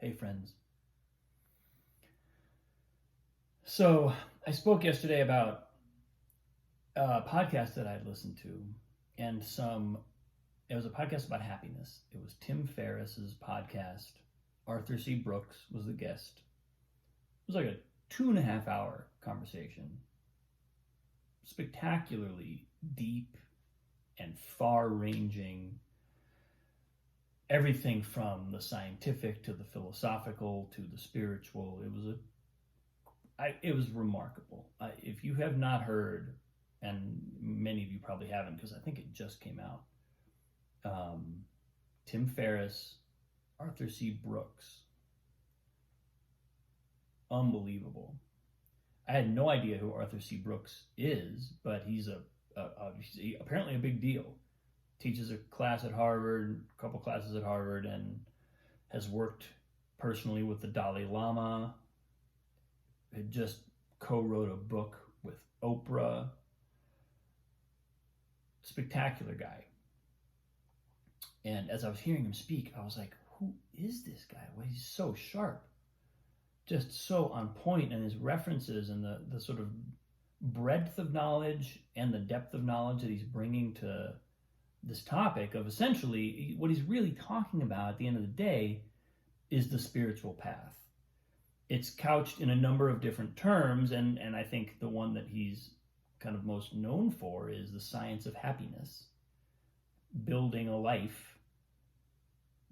Hey, friends. So, I spoke yesterday about a podcast that I'd listened to, and it was a podcast about happiness. It was Tim Ferriss's podcast. Arthur C. Brooks was the guest. It was like a 2.5 hour conversation. Spectacularly deep and far ranging. Everything from the scientific to the philosophical to the spiritual. It was remarkable. If you have not heard, and many of you probably haven't because I think it just came out, Tim Ferriss, Arthur C. Brooks, unbelievable. I had no idea who Arthur C. Brooks is, but he's apparently a big deal. Teaches a class at Harvard, a couple classes at Harvard, and has worked personally with the Dalai Lama. Had just co-wrote a book with Oprah. Spectacular guy. And as I was hearing him speak, I was like, who is this guy? Well, he's so sharp. Just so on point, and his references and the sort of breadth of knowledge and the depth of knowledge that he's bringing to this topic of essentially what he's really talking about at the end of the day is the spiritual path. It's couched in a number of different terms, and I think the one that he's kind of most known for is the science of happiness. Building a life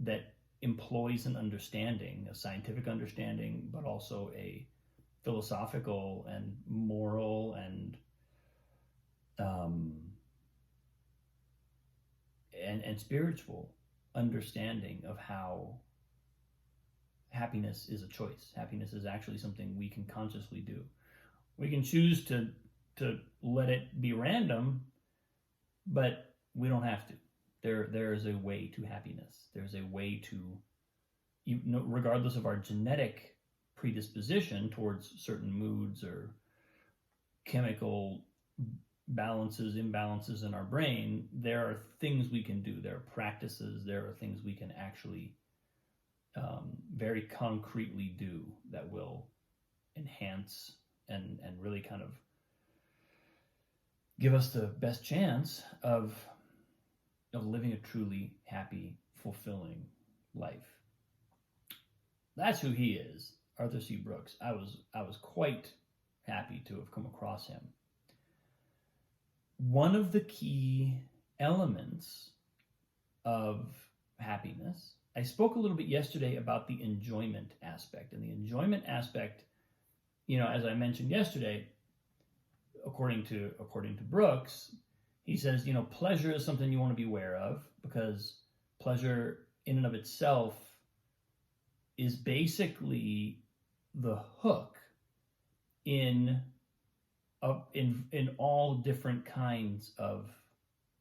that employs an understanding, a scientific understanding, but also a philosophical and moral and spiritual understanding of how happiness is a choice. Happiness is actually something we can consciously do. We can choose to let it be random, but we don't have to. There is a way to happiness. There's a way to, regardless of our genetic predisposition towards certain moods or chemical balances, imbalances in our brain, there are things we can do. There are practices. There are things we can actually very concretely do that will enhance and really kind of give us the best chance of living a truly happy, fulfilling life. That's who he is, Arthur C. Brooks. I was quite happy to have come across him. One of the key elements of happiness, I spoke a little bit yesterday about the enjoyment aspect. And the enjoyment aspect, as I mentioned yesterday, according to Brooks, he says, pleasure is something you want to be aware of, because pleasure in and of itself is basically the hook in all different kinds of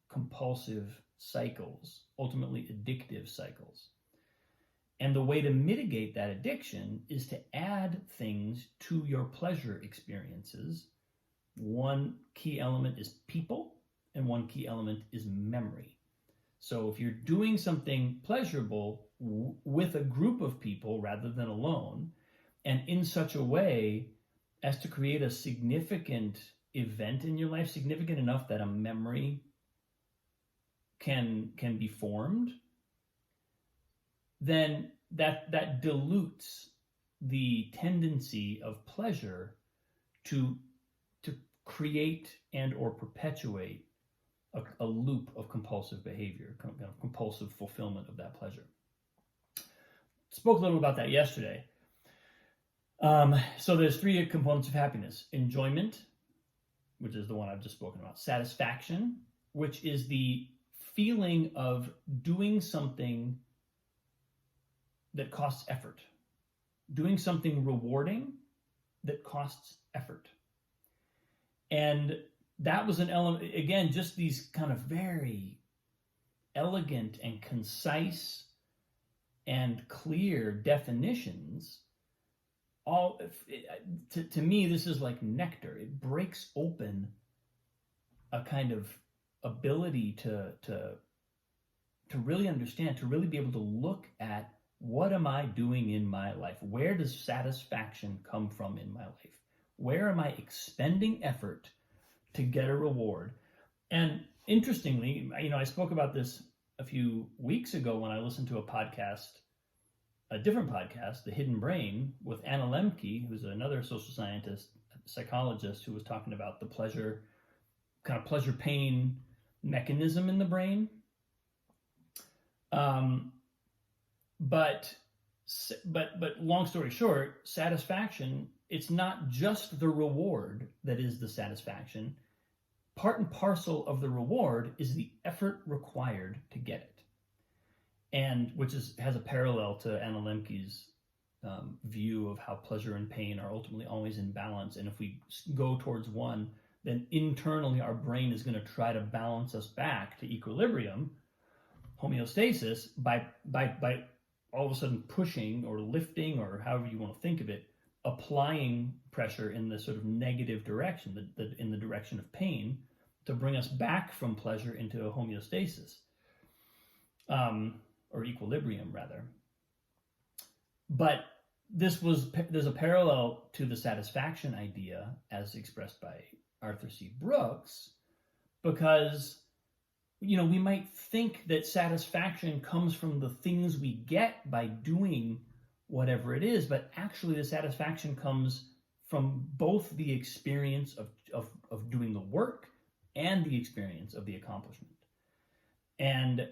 compulsive cycles, ultimately addictive cycles. And the way to mitigate that addiction is to add things to your pleasure experiences. One key element is people, and one key element is memory. So if you're doing something pleasurable with a group of people rather than alone, and in such a way as to create a significant event in your life, significant enough that a memory can be formed, then that dilutes the tendency of pleasure to create and or perpetuate a loop of compulsive behavior, kind of compulsive fulfillment of that pleasure. Spoke a little about that yesterday. So there's three components of happiness: enjoyment, which is the one I've just spoken about; satisfaction, which is the feeling of doing something that costs effort, doing something rewarding that costs effort. And that was an element, again, just these kind of very elegant and concise and clear definitions. To me, this is like nectar. It breaks open a kind of ability to really understand, to really be able to look at What am I doing in my life? Where does satisfaction come from in my life? Where am I expending effort to get a reward? And interestingly, I spoke about this a few weeks ago when I listened to a different podcast, The Hidden Brain, with Anna Lemke, who's another social scientist, psychologist, who was talking about the pleasure pain mechanism in the brain. But long story short, satisfaction, it's not just the reward that is the satisfaction. Part and parcel of the reward is the effort required to get it. And which has a parallel to Anna Lemke's view of how pleasure and pain are ultimately always in balance. And if we go towards one, then internally our brain is going to try to balance us back to equilibrium, homeostasis, by all of a sudden pushing or lifting, or however you want to think of it, applying pressure in the sort of negative direction, in the direction of pain, to bring us back from pleasure into a homeostasis. Or equilibrium, rather. But there's a parallel to the satisfaction idea as expressed by Arthur C. Brooks, because, we might think that satisfaction comes from the things we get by doing whatever it is, but actually the satisfaction comes from both the experience of doing the work and the experience of the accomplishment. And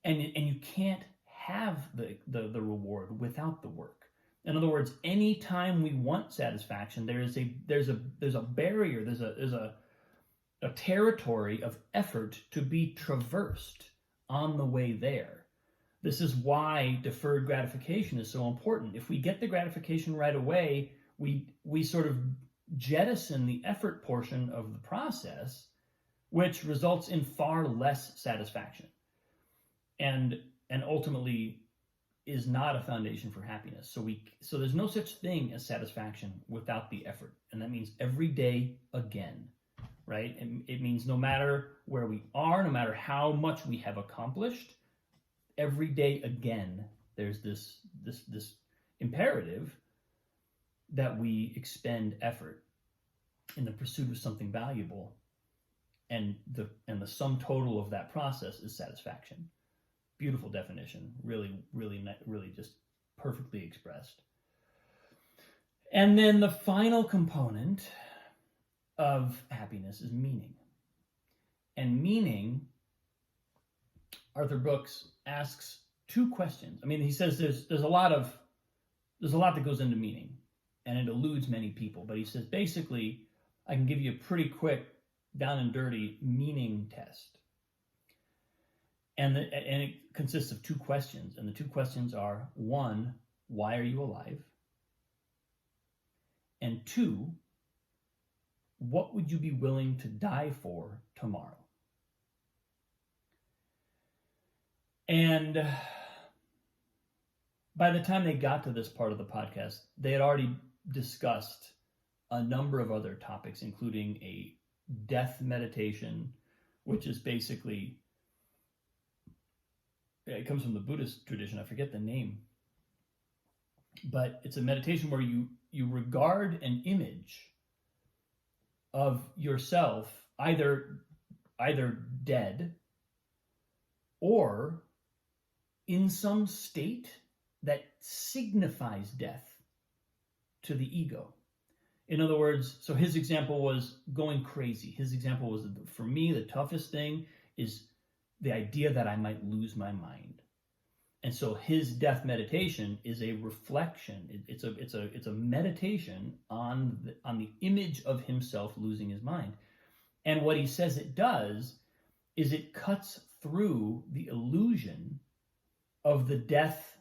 you can't have the reward without the work. In other words, any time we want satisfaction, there's a barrier, there's a territory of effort to be traversed on the way there. This is why deferred gratification is so important. If we get the gratification right away, we sort of jettison the effort portion of the process, which results in far less satisfaction. And ultimately is not a foundation for happiness. So there's no such thing as satisfaction without the effort. And that means every day again, right? And it means no matter where we are, no matter how much we have accomplished, every day again, there's this imperative that we expend effort in the pursuit of something valuable. And the sum total of that process is satisfaction. Beautiful definition, really just perfectly expressed. And then the final component of happiness is meaning. And meaning, Arthur Brooks asks two questions. He says there's a lot that goes into meaning, and it eludes many people. But he says basically, I can give you a pretty quick, down and dirty meaning test. And it consists of two questions. And the two questions are, one, why are you alive? And two, what would you be willing to die for tomorrow? And by the time they got to this part of the podcast, they had already discussed a number of other topics, including a death meditation, which is basically, it comes from the Buddhist tradition. I forget the name, but it's a meditation where you regard an image of yourself either dead or in some state that signifies death to the ego. In other words, so his example was going crazy. His example was, for me, the toughest thing is the idea that I might lose my mind. And so his death meditation is a reflection. It's a meditation on the image of himself losing his mind. And what he says it does is it cuts through the illusion of the death,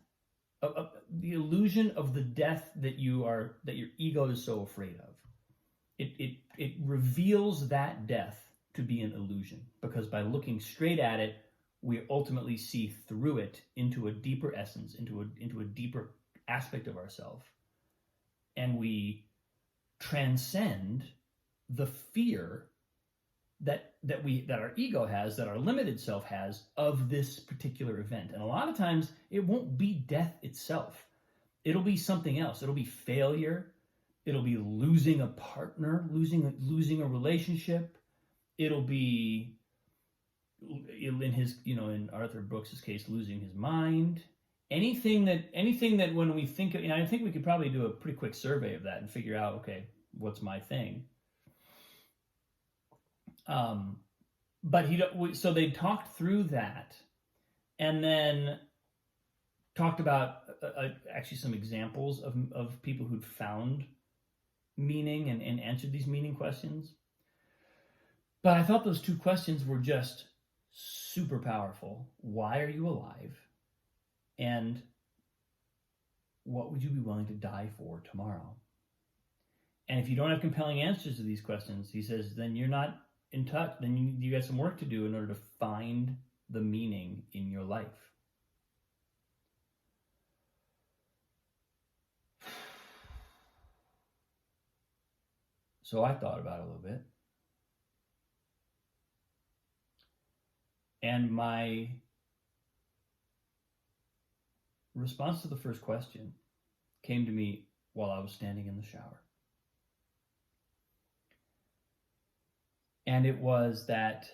the illusion of the death that your ego is so afraid of. It reveals that death to be an illusion, because by looking straight at it, we ultimately see through it into a deeper essence, into a deeper aspect of ourselves, and we transcend the fear that our ego has, that our limited self has, of this particular event. And a lot of times it won't be death itself. It'll be something else. It'll be failure. It'll be losing a partner, losing a relationship. It'll be, in Arthur Brooks's case, losing his mind. Anything that when we think, I think we could probably do a pretty quick survey of that and figure out, okay, what's my thing? So they talked through that, and then talked about actually some examples of people who'd found meaning and answered these meaning questions. But I thought those two questions were just super powerful. Why are you alive? And what would you be willing to die for tomorrow? And if you don't have compelling answers to these questions, he says, then you're not in touch. Then you got some work to do in order to find the meaning in your life. So I thought about it a little bit. And my response to the first question came to me while I was standing in the shower. And it was that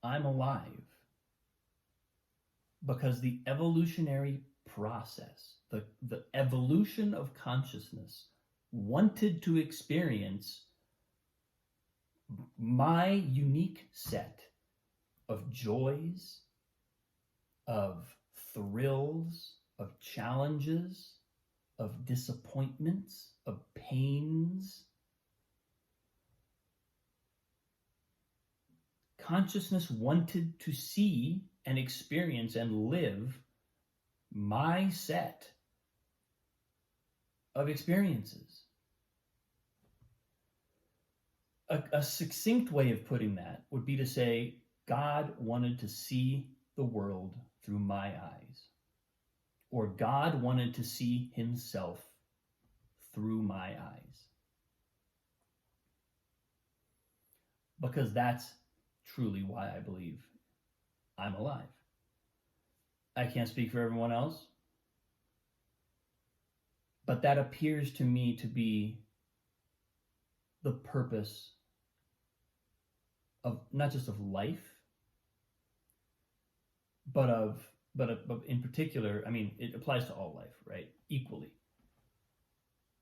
I'm alive because the evolutionary process, the evolution of consciousness, wanted to experience my unique set of joys, of thrills, of challenges, of disappointments, of pains. Consciousness wanted to see and experience and live my set of experiences. A succinct way of putting that would be to say, God wanted to see the world through my eyes, or God wanted to see himself through my eyes. Because that's truly why I believe I'm alive. I can't speak for everyone else, but that appears to me to be the purpose of not just of life, but in particular, I mean, it applies to all life, right? Equally.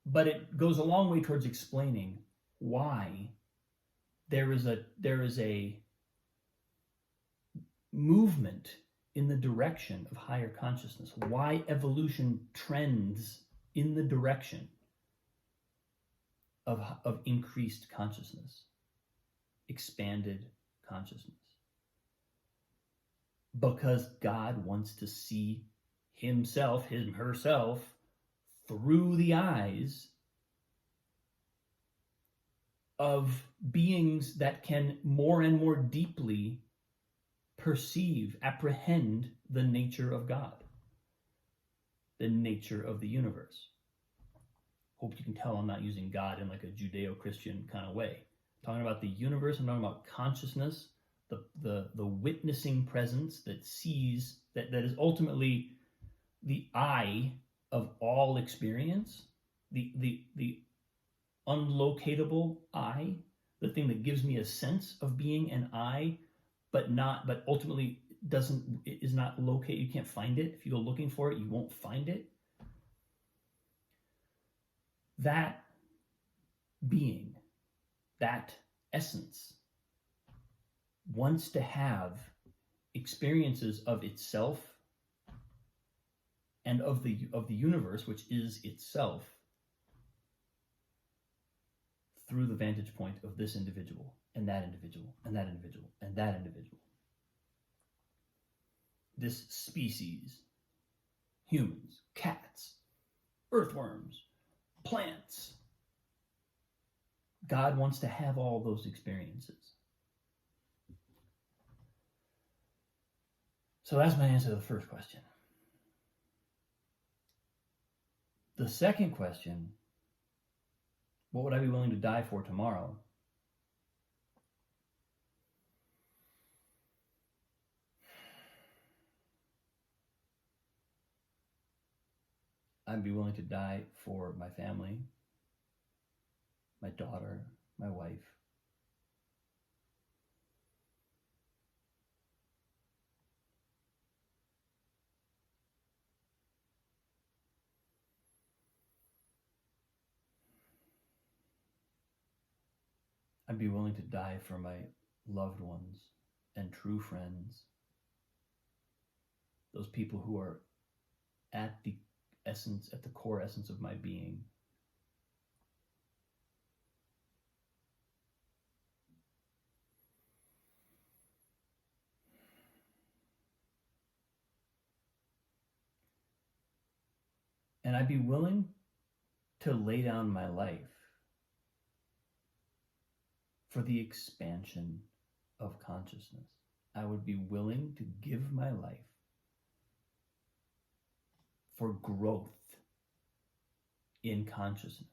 But it goes a long way towards explaining why there is a movement in the direction of higher consciousness, why evolution trends in the direction of increased consciousness, expanded consciousness. Because God wants to see himself, herself, through the eyes of beings that can more and more deeply perceive, apprehend the nature of God, the nature of the universe. Hope you can tell I'm not using God in like a Judeo-Christian kind of way. I'm talking about the universe, I'm talking about consciousness, the witnessing presence that sees, that is ultimately the eye of all experience, the unlocatable I, the thing that gives me a sense of being an I, but ultimately is not located. You can't find it. If you go looking for it, you won't find it. That being, that essence, wants to have experiences of itself and of the universe, which is itself, through the vantage point of this individual and that individual and that individual and that individual. This species, humans, cats, earthworms, plants. God wants to have all those experiences. So that's my answer to the first question. The second question What would I be willing to die for tomorrow? I'd be willing to die for my family, my daughter, my wife. I'd be willing to die for my loved ones and true friends. Those people who are at the essence, at the core essence of my being. And I'd be willing to lay down my life for the expansion of consciousness. I would be willing to give my life for growth in consciousness.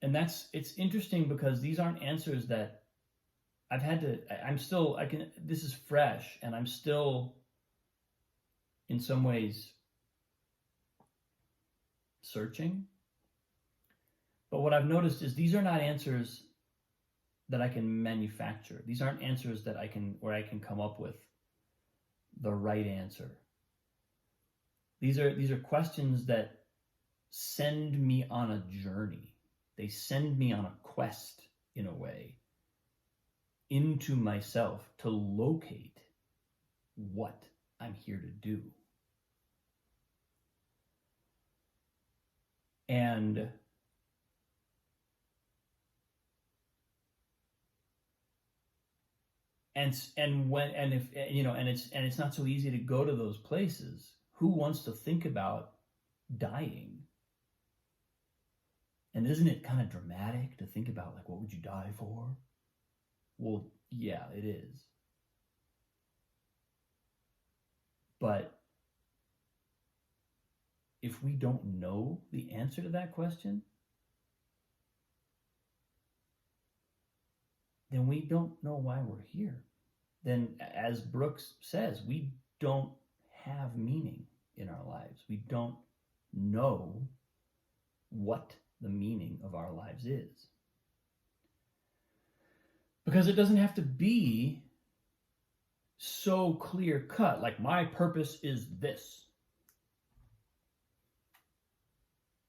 And it's interesting because these aren't answers that I've had to, this is fresh, and I'm still, in some ways, searching. But what I've noticed is these are not answers that I can manufacture. These aren't answers that where I can come up with the right answer. These are questions that send me on a journey. They send me on a quest, in a way, into myself to locate what I'm here to do. And it's not so easy to go to those places. Who wants to think about dying? And isn't it kind of dramatic to think about, like, what would you die for? Well, yeah, it is. But if we don't know the answer to that question, then we don't know why we're here. Then, as Brooks says, we don't have meaning in our lives. We don't know what the meaning of our lives is. Because it doesn't have to be so clear cut, like my purpose is this.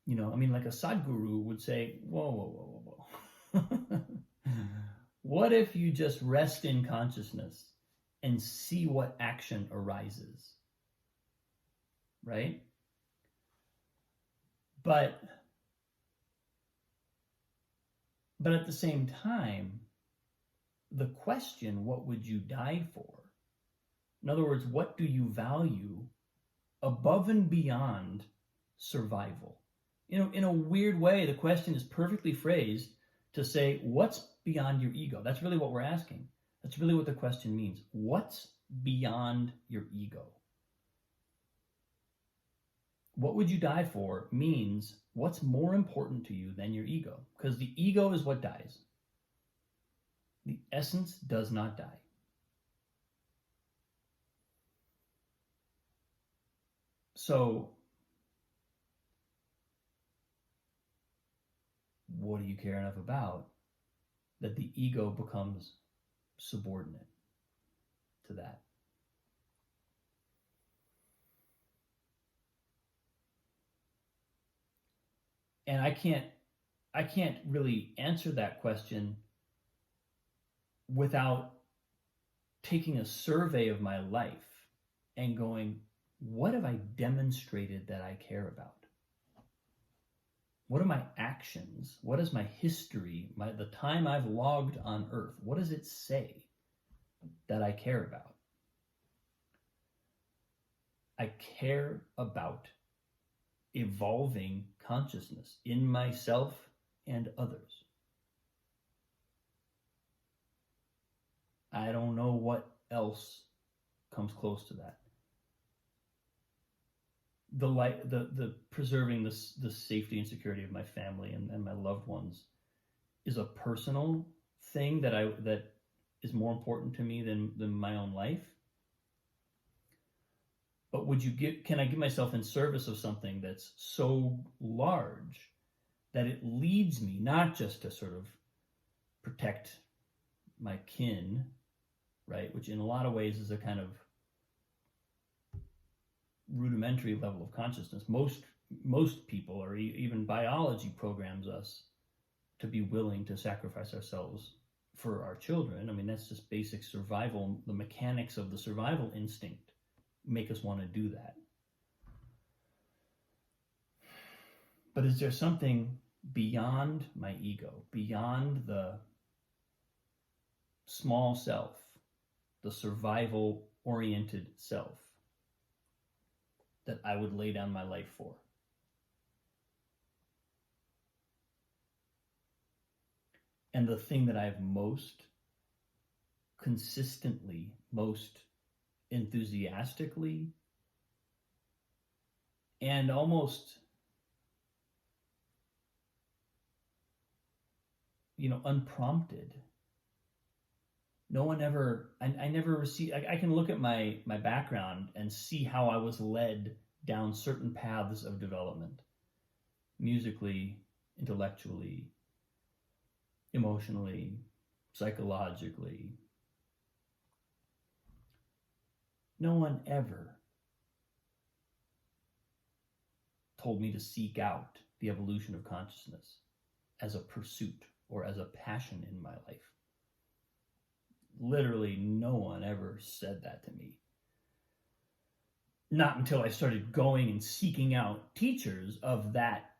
Like a Sadhguru would say, whoa. What if you just rest in consciousness and see what action arises? Right? But at the same time, the question, what would you die for? In other words, what do you value above and beyond survival? In a weird way, the question is perfectly phrased to say, what's beyond your ego? That's really what we're asking. That's really what the question means. What's beyond your ego? What would you die for means what's more important to you than your ego? Because the ego is what dies. The essence does not die. So, what do you care enough about that the ego becomes subordinate to that? And I can't really answer that question without taking a survey of my life and going, what have I demonstrated that I care about? What are my actions? What is my history? The time I've logged on Earth? What does it say that I care about? I care about evolving consciousness in myself and others. I don't know what else comes close to that. the preserving the safety and security of my family and my loved ones is a personal thing that is more important to me than my own life. But can I give myself in service of something that's so large that it leads me not just to sort of protect my kin, right, which in a lot of ways is a kind of rudimentary level of consciousness. Most people, or even biology, programs us to be willing to sacrifice ourselves for our children. I mean, that's just basic survival. The mechanics of the survival instinct make us want to do that. But is there something beyond my ego, beyond the small self, the survival-oriented self, that I would lay down my life for? And the thing that I've most consistently, most enthusiastically, and almost, unprompted. No one ever, I never received, I can look at my background and see how I was led down certain paths of development, musically, intellectually, emotionally, psychologically. No one ever told me to seek out the evolution of consciousness as a pursuit or as a passion in my life. Literally, no one ever said that to me. Not until I started going and seeking out teachers of that,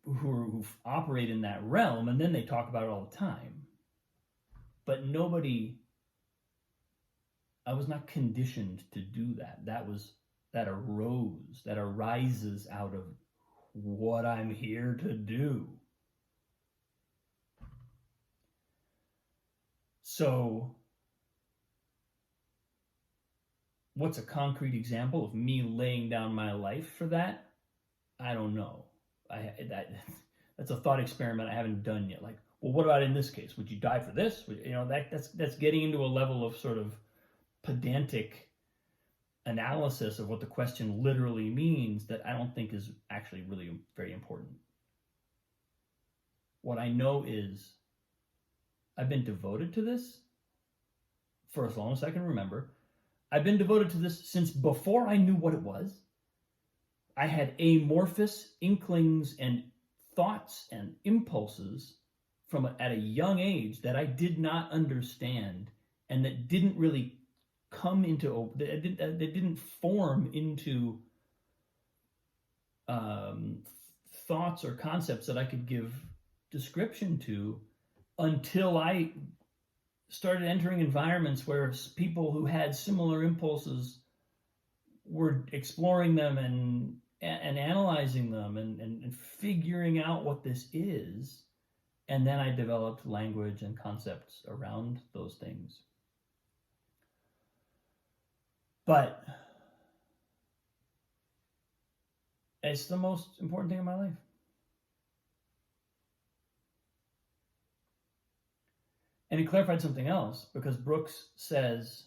who operate in that realm, and then they talk about it all the time. But I was not conditioned to do that. That arises out of what I'm here to do. So, what's a concrete example of me laying down my life for that? I don't know. That's a thought experiment I haven't done yet. Like, well, what about in this case? Would you die for this? That's getting into a level of sort of pedantic analysis of what the question literally means that I don't think is actually really very important. What I know is I've been devoted to this for as long as I can remember. I've been devoted to this since before I knew what it was. I had amorphous inklings and thoughts and impulses at a young age that I did not understand and that didn't really come into, they didn't form into thoughts or concepts that I could give description to until I started entering environments where people who had similar impulses were exploring them and analyzing them and figuring out what this is. And then I developed language and concepts around those things. But it's the most important thing in my life. And he clarified something else, because Brooks says,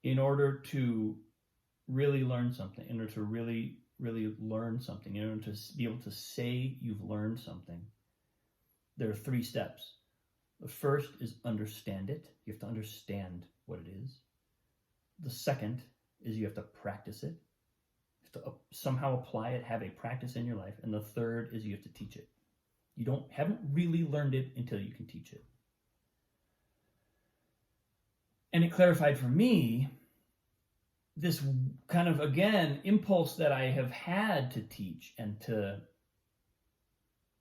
in order to really learn something, in order to really learn something, in order to be able to say you've learned something, there are 3 steps. The first is understand it. You have to understand what it is. The second is you have to practice it. You have to somehow apply it, have a practice in your life. And the third is you have to teach it. You haven't really learned it until you can teach it. And it clarified for me this kind of, again, impulse that I have had to teach and to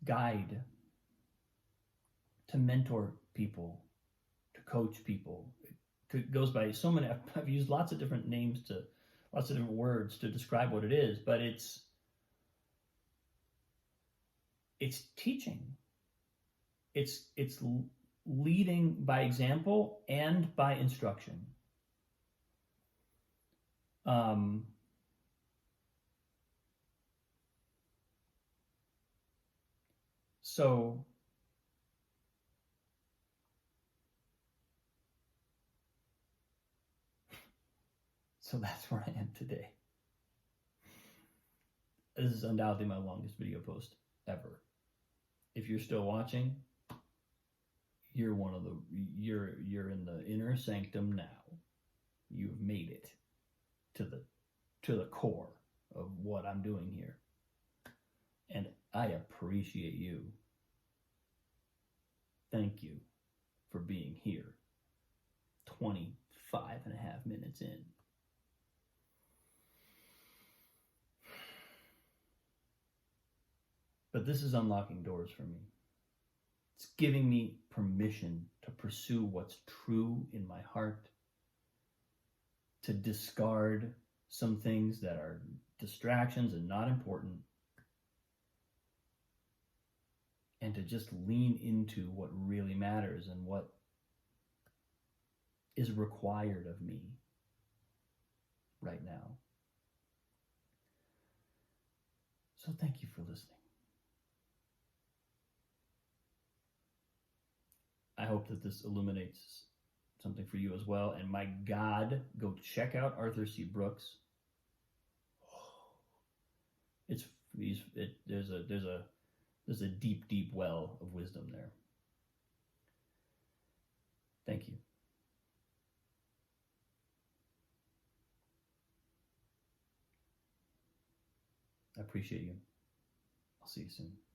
guide, to mentor people, to coach people. It goes by so many, I've used lots of different names, lots of different words to describe what it is, but it's teaching. It's leading by example and by instruction. So that's where I am today. This is undoubtedly my longest video post ever. If you're still watching, you're in the inner sanctum now. You've made it to the core of what I'm doing here. And I appreciate you. Thank you for being here. 25 and a half minutes in. But this is unlocking doors for me. It's giving me permission to pursue what's true in my heart, to discard some things that are distractions and not important, and to just lean into what really matters and what is required of me right now. So thank you for listening. I hope that this illuminates something for you as well. And my God, go check out Arthur C. Brooks. There's a deep, deep well of wisdom there. Thank you. I appreciate you. I'll see you soon.